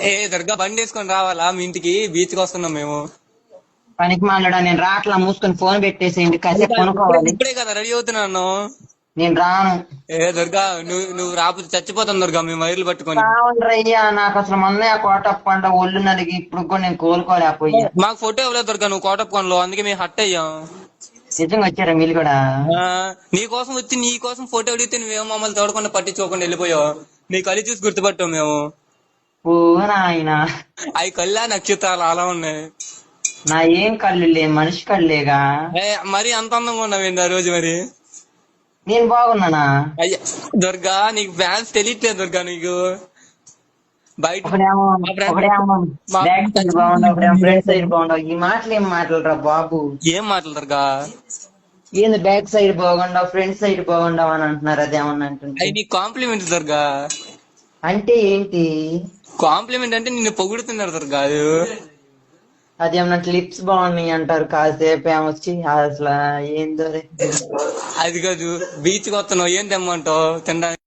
ఏ దుర్గా బండి వేసుకొని రావాలా మీ ఇంటికి? బీచ్ కి వస్తున్నాం మేము. పనికి మాలడా నేను రాట్లా, మూసుకొని ఫోన్ పెట్టేసేయండి, కాసేపు ఇప్పుడే కొనుక్కోవాలి. ఇప్పుడే కదా రెడీ అవుతున్నాను. నేను రాను. ఏ దుర్గా నువ్వు రాకపోతే చచ్చిపోతాను దుర్గా, మేము వైర్లు పట్టుకొని. కావాలరయ్యా, నాకు అసలు మొన్న కోటప్ప పంట ఒళ్ళు నలిగి ఇప్పుడు కూడా నేను కోలుకోలేకపోయా. మాకు ఫోటో ఇవ్వలేదు దుర్గా నువ్వు కోటప్పకొండలో, అందుకే మేము హట్ అయ్యాం. నిజంగా వచ్చారా మీరు కూడా? నీ కోసం వచ్చి నీ కోసం ఫోటో అడిగితే నువ్వేమో మమ్మల్ని తోడకుండా పట్టించుకోకుండా వెళ్ళిపోయావు. నీ కళ్ళు చూసి గుర్తుపట్టావు మేము. ఓ నాయనా, అవి కళ్ళ నక్షత్రాలు అలా ఉన్నాయి. నా ఏం కళ్ళులే, మనిషి కళ్ళేగా. మరి అంత అందంగా ఉన్నావేంది ఆ రోజు మరి? నేను బాగున్నానా? అయ్యా దుర్గా, నీకు ఫ్యాన్స్ తెలియట్లేదు దుర్గా నీకు. బయట ఒకడేమో బ్యాక్ సైడ్ బాగుండవు, ఒకడేమో ఫ్రంట్ సైడ్ బాగుండవు. ఈ మాటలు ఏం మాటలురా బాబు? ఏం మాటలు దుర్గా? ఏంది బ్యాక్ సైడ్ బాగుండవు, ఫ్రంట్ సైడ్ బాగుండవు అని అంటున్నారు. అదేమన్నా అంటుంటే అవి నీకు కాంప్లిమెంట్ దుర్గా. అంటే ఏంటి? కాంప్లిమెంట్ అంటే నిన్ను పొగుడుతున్నారు దుర్గా. అదేమన్నా లిప్స్ బాగున్నాయి అంటారు, కాసేపు ఏమొచ్చి అసలు ఏందో. అది కాదు, బీచ్ కి వస్తున్నావు, ఏం తెమ్మంటావు తినడానికి?